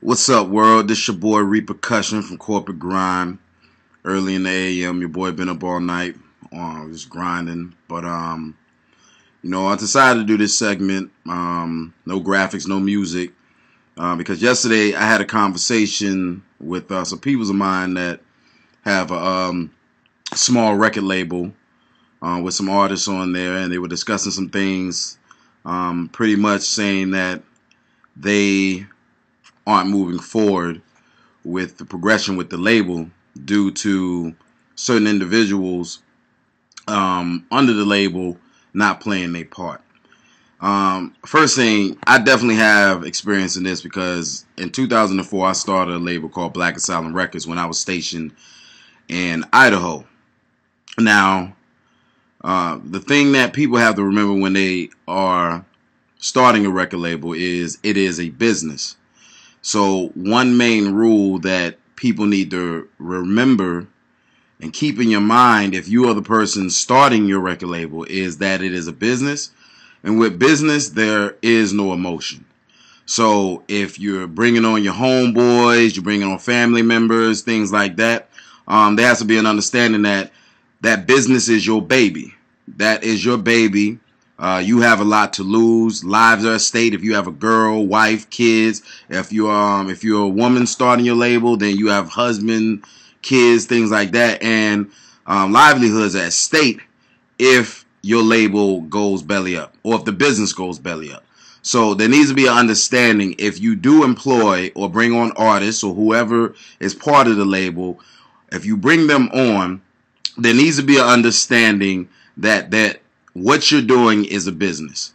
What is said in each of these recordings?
What's up, world? This your boy ReaperKussion from Corporate Grind. Early in the AM, your boy been up all night, just grinding. But I decided to do this segment. No graphics, no music, because yesterday I had a conversation with some people of mine that have a small record label with some artists on there, and they were discussing some things, pretty much saying that they aren't moving forward with the progression with the label due to certain individuals under the label not playing their part. First thing, I definitely have experience in this because in 2004 I started a label called Black Asylum Records when I was stationed in Idaho. Now, the thing that people have to remember when they are starting a record label is it is a business. So one main rule that people need to remember and keep in your mind if you are the person starting your record label is that it is a business. And with business, there is no emotion. So if you're bringing on your homeboys, you're bringing on family members, things like that, there has to be an understanding that that business is your baby. That is your baby. You have a lot to lose. Lives are at stake. If you have a girl, wife, kids, if you're a woman starting your label, then you have husband, kids, things like that, and livelihoods at stake if your label goes belly up or if the business goes belly up. So there needs to be an understanding if you do employ or bring on artists or whoever is part of the label, if you bring them on, there needs to be an understanding that what you're doing is a business.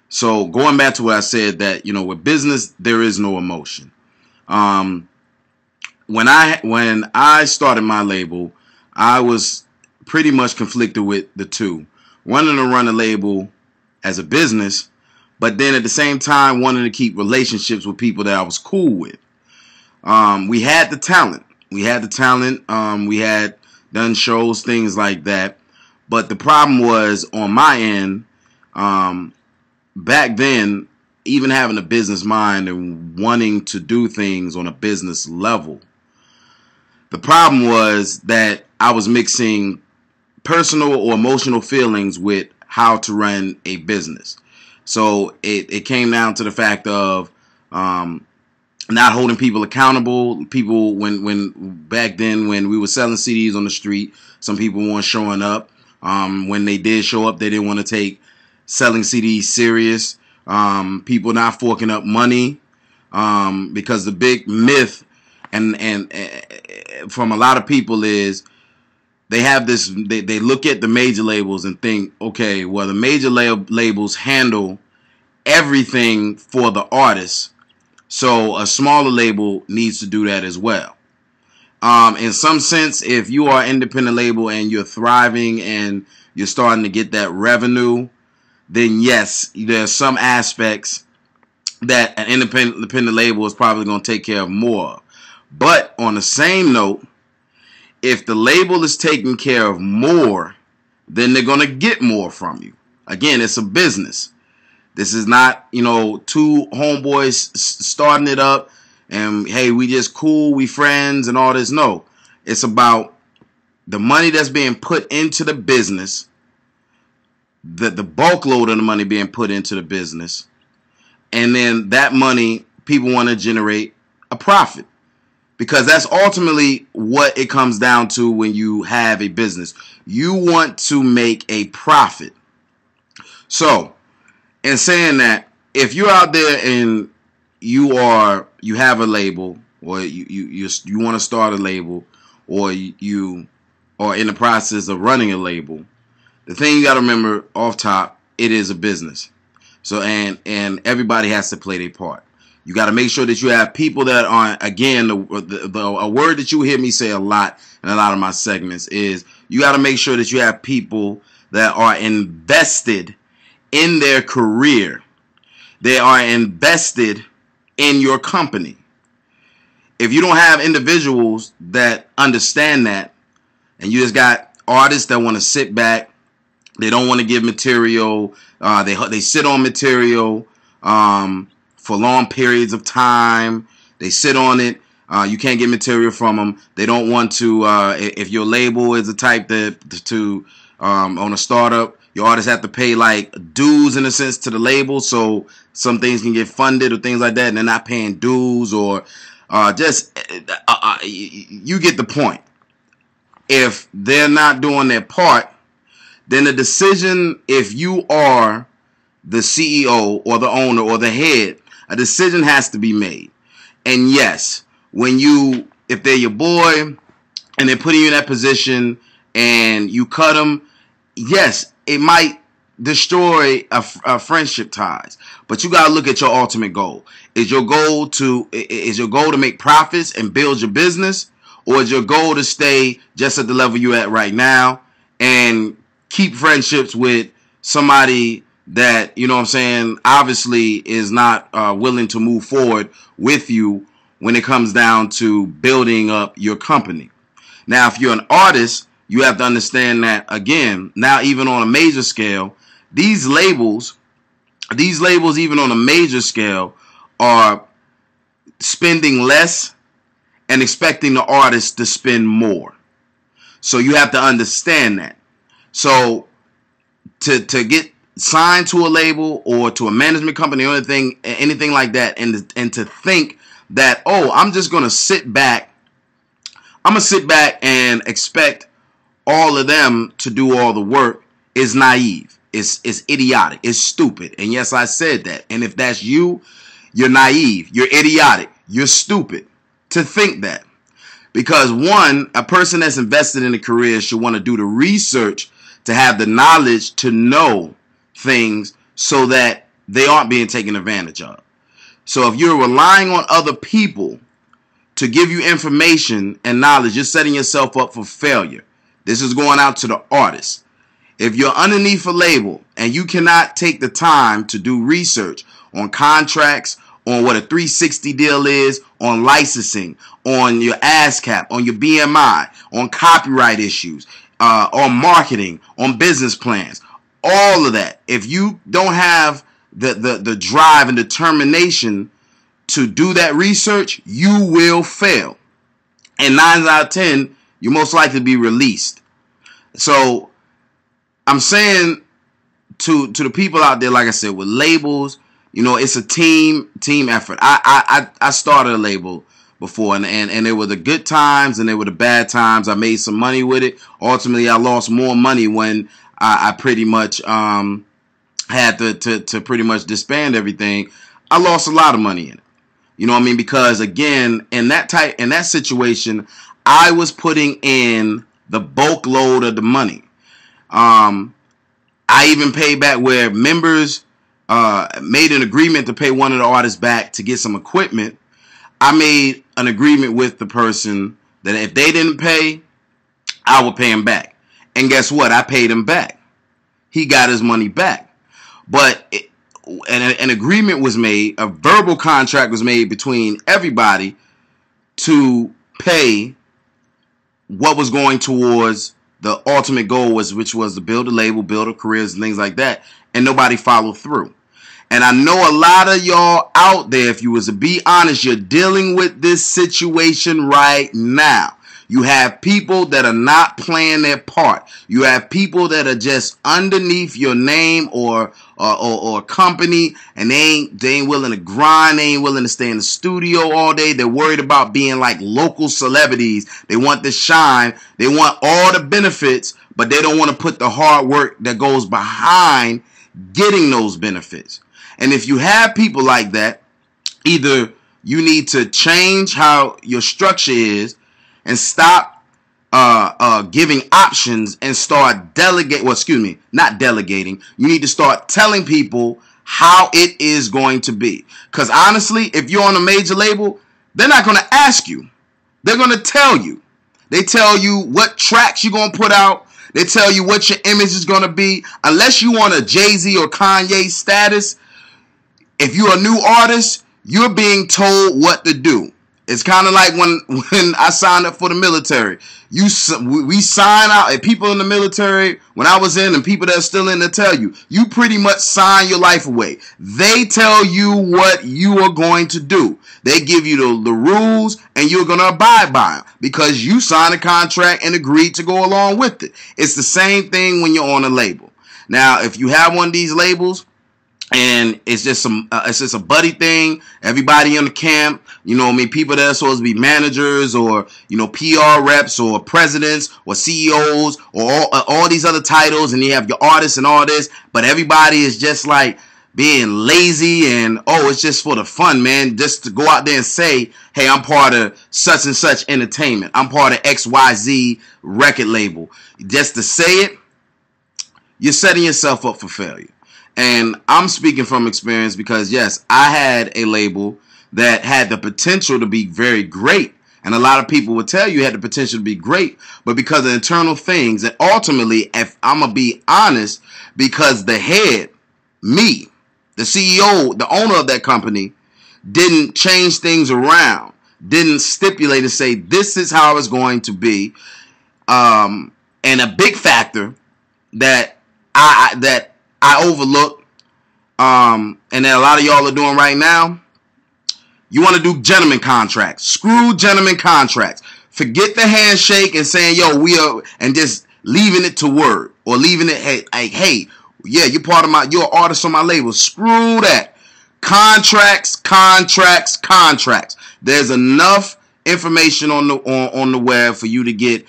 So going back to what I said that, with business, there is no emotion. When I started my label, I was pretty much conflicted with the two. Wanting to run a label as a business, but then at the same time wanting to keep relationships with people that I was cool with. We had the talent. We had done shows, things like that. But the problem was on my end, back then, even having a business mind and wanting to do things on a business level, the problem was that I was mixing personal or emotional feelings with how to run a business. So it came down to the fact of not holding people accountable. People, when back then when we were selling CDs on the street, some people weren't showing up. When they did show up, they didn't want to take selling CDs serious. People not forking up money because the big myth and from a lot of people is they have this. They look at the major labels and think, okay, well the major labels handle everything for the artists, so a smaller label needs to do that as well. In some sense, if you are an independent label and you're thriving and you're starting to get that revenue, then yes, there's some aspects that an independent label is probably going to take care of more of. But on the same note, if the label is taking care of more, then they're going to get more from you. Again, it's a business. This is not, two homeboys starting it up and hey, we just cool, we friends and all this. No, it's about the money that's being put into the business, the bulk load of the money being put into the business, and then that money, people want to generate a profit. Because that's ultimately what it comes down to when you have a business. You want to make a profit. So, in saying that, if you're out there and you have a label, or you want to start a label, or you are in the process of running a label, the thing you got to remember off top, it is a business. So and everybody has to play their part. You got to make sure that you have people that are, again, a word that you hear me say a lot in a lot of my segments is you got to make sure that you have people that are invested in their career. They are invested in your company. If you don't have individuals that understand that, and you just got artists that want to sit back, they don't want to give material, they sit on material for long periods of time, They sit on it. You can't get material from them. They don't want to. If your label is the type that on a startup, your artists have to pay like dues in a sense to the label, so some things can get funded or things like that, and they're not paying dues or you get the point. If they're not doing their part, then the decision, if you are the CEO or the owner or the head, a decision has to be made. And yes, if they're your boy and they're putting you in that position and you cut them, yes, it might destroy a friendship ties. But you got to look at your ultimate goal. Is your goal to make profits and build your business, or is your goal to stay just at the level you're at right now and keep friendships with somebody that, you know what I'm saying, obviously is not willing to move forward with you when it comes down to building up your company? Now, if you're an artist, you have to understand that, again, now even on a major scale, these labels, even on a major scale, are spending less and expecting the artist to spend more. So you have to understand that. So to get signed to a label or to a management company or anything like that, and to think that, oh, I'm just going to sit back. I'm going to sit back and expect all of them to do all the work is naive. It's idiotic. It's stupid. And yes, I said that. And if that's you, you're naive. You're idiotic. You're stupid to think that. Because one, a person that's invested in a career should want to do the research to have the knowledge to know things so that they aren't being taken advantage of. So if you're relying on other people to give you information and knowledge, you're setting yourself up for failure. This is going out to the artists. If you're underneath a label and you cannot take the time to do research on contracts, on what a 360 deal is, on licensing, on your ASCAP, on your BMI, on copyright issues, on marketing, on business plans, all of that, if you don't have the drive and determination to do that research, you will fail. And 9 out of 10, you're most likely to be released. So I'm saying to the people out there, like I said, with labels, you know, it's a team effort. I started a label before, and there were the good times and there were the bad times. I made some money with it. Ultimately, I lost more money when I pretty much had to pretty much disband everything. I lost a lot of money in it. You know what I mean? Because again, in that situation, I was putting in the bulk load of the money. I even paid back where members made an agreement to pay one of the artists back to get some equipment. I made an agreement with the person that if they didn't pay, I would pay him back. And guess what? I paid him back. He got his money back. But an agreement was made, a verbal contract was made between everybody to pay what was going towards the ultimate goal, which was to build a label, build a careers, and things like that. And nobody followed through. And I know a lot of y'all out there, if you was to be honest, you're dealing with this situation right now. You have people that are not playing their part. You have people that are just underneath your name or company, and they ain't willing to grind. They ain't willing to stay in the studio all day. They're worried about being like local celebrities. They want the shine. They want all the benefits, but they don't want to put the hard work that goes behind getting those benefits. And if you have people like that, either you need to change how your structure is and stop giving options and start not delegating. You need to start telling people how it is going to be. Because honestly, if you're on a major label, they're not going to ask you. They're going to tell you. They tell you what tracks you're going to put out. They tell you what your image is going to be. Unless you want a Jay-Z or Kanye status, if you're a new artist, you're being told what to do. It's kind of like when I signed up for the military. We sign out, and people in the military, when I was in, and people that are still in, they tell you, you pretty much sign your life away. They tell you what you are going to do. They give you the rules, and you're going to abide by them because you signed a contract and agreed to go along with it. It's the same thing when you're on a label. Now, if you have one of these labels, and it's just a buddy thing. Everybody in the camp, you know what I mean, people that are supposed to be managers or, you know, PR reps or presidents or CEOs or all these other titles, and you have your artists and all this, but everybody is just like being lazy and, oh, it's just for the fun, man, just to go out there and say, hey, I'm part of such and such entertainment. I'm part of XYZ record label. Just to say it, you're setting yourself up for failure. And I'm speaking from experience because, yes, I had a label that had the potential to be very great. And a lot of people would tell you it had the potential to be great. But because of internal things, and ultimately, if I'm going to be honest, because the head, me, the CEO, the owner of that company, didn't change things around, didn't stipulate and say, this is how it's going to be. And a big factor that I overlooked, and that a lot of y'all are doing right now, you want to do gentleman contracts. Screw gentleman contracts. Forget the handshake and saying, yo, we are, and just leaving it to word, or leaving it, hey, yeah, you're you're an artist on my label. Screw that. Contracts. There's enough information on the web for you to get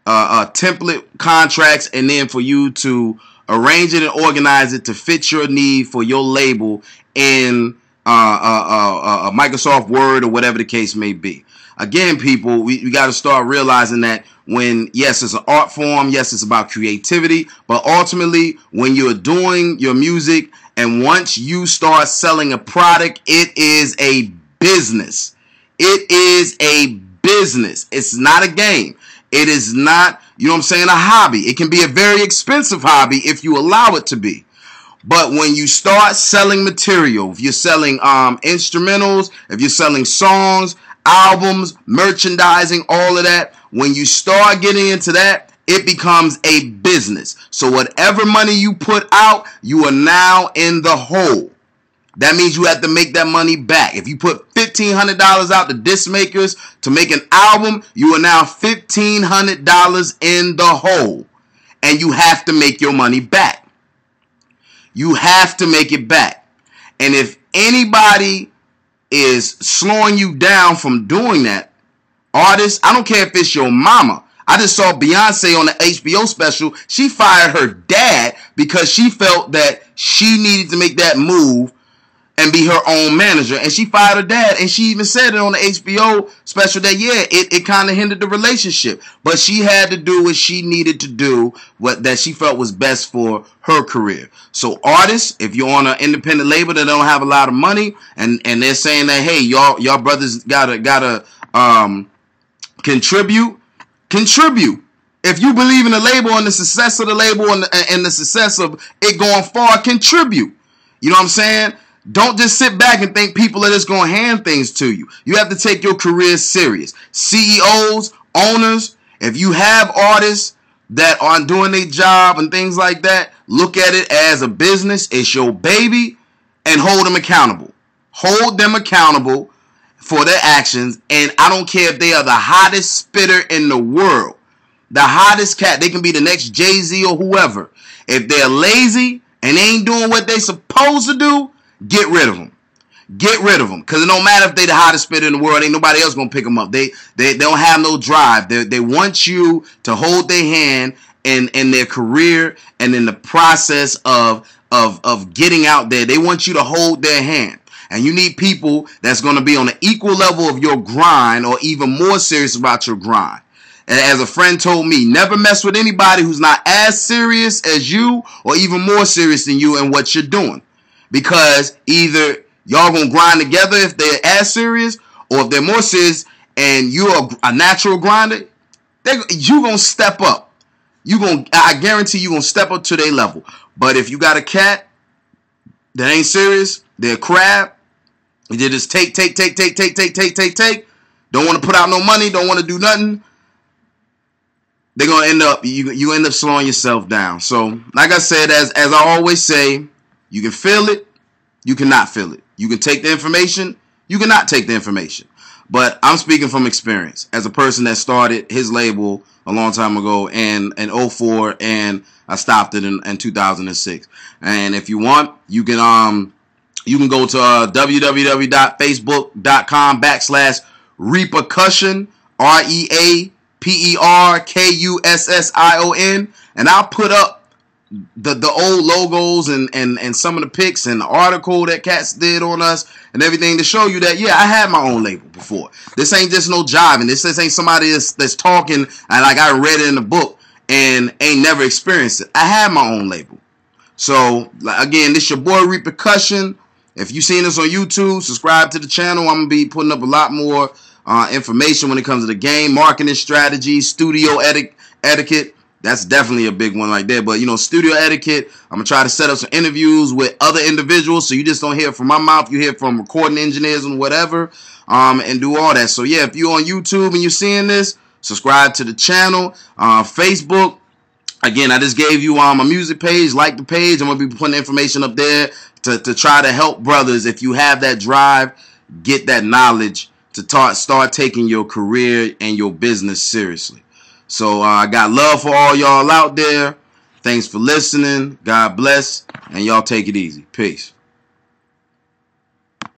template contracts, and then for you to arrange it and organize it to fit your need for your label in Microsoft Word or whatever the case may be. Again, people, we got to start realizing that when, yes, it's an art form, yes, it's about creativity, but ultimately, when you're doing your music and once you start selling a product, it is a business. It is a business. It's not a game. It is not, you know what I'm saying, a hobby. It can be a very expensive hobby if you allow it to be. But when you start selling material, if you're selling instrumentals, if you're selling songs, albums, merchandising, all of that, when you start getting into that, it becomes a business. So whatever money you put out, you are now in the hole. That means you have to make that money back. If you put $1,500 out to disc makers to make an album, you are now $1,500 in the hole. And you have to make your money back. You have to make it back. And if anybody is slowing you down from doing that, artists, I don't care if it's your mama. I just saw Beyonce on the HBO special. She fired her dad because she felt that she needed to make that move and be her own manager. And she fired her dad. And she even said it on the HBO special that, yeah, it kind of hindered the relationship. But she had to do what she needed to do, what that she felt was best for her career. So artists, if you're on an independent label that don't have a lot of money, and they're saying that, hey, y'all brothers gotta contribute. If you believe in the label and the success of the label and the success of it going far, contribute. You know what I'm saying? Don't just sit back and think people are just going to hand things to you. You have to take your career serious. CEOs, owners, if you have artists that aren't doing their job and things like that, look at it as a business. It's your baby, and hold them accountable. Hold them accountable for their actions. And I don't care if they are the hottest spitter in the world, the hottest cat. They can be the next Jay-Z or whoever. If they're lazy and they ain't doing what they supposed to do, get rid of them. Get rid of them. Because it don't matter if they the hottest spitter in the world. Ain't nobody else going to pick them up. They don't have no drive. They want you to hold their hand in their career and in the process of getting out there. They want you to hold their hand. And you need people that's going to be on the equal level of your grind or even more serious about your grind. And as a friend told me, never mess with anybody who's not as serious as you or even more serious than you in what you're doing. Because either y'all gonna grind together if they're as serious, or if they're more serious and you're a natural grinder, you gonna step up. I guarantee you gonna step up to their level. But if you got a cat that ain't serious, they're a crab, You did this take. Don't want to put out no money. Don't want to do nothing. They're gonna end up you end up slowing yourself down. So, like I said, as I always say, you can feel it, you cannot feel it. You can take the information, you cannot take the information. But I'm speaking from experience as a person that started his label a long time ago in 04, and I stopped it in 2006. And if you want, you can go to www.facebook.com/ReaperKussion, ReaperKussion, and I'll put up the old logos and some of the pics and the article that Cats did on us and everything to show you that, yeah, I had my own label before. This ain't just no jiving. This ain't somebody that's talking and like I read it in the book and ain't never experienced it. I had my own label. So, again, this your boy ReaperKussion. If you seen this on YouTube, subscribe to the channel. I'm going to be putting up a lot more information when it comes to the game, marketing strategies, studio etiquette. That's definitely a big one right there. But, studio etiquette, I'm going to try to set up some interviews with other individuals so you just don't hear from my mouth. You hear from recording engineers and whatever, and do all that. So, yeah, if you're on YouTube and you're seeing this, subscribe to the channel. Facebook, again, I just gave you my music page. Like the page. I'm going to be putting information up there to try to help brothers. If you have that drive, get that knowledge to start taking your career and your business seriously. So I got love for all y'all out there. Thanks for listening. God bless. And y'all take it easy. Peace.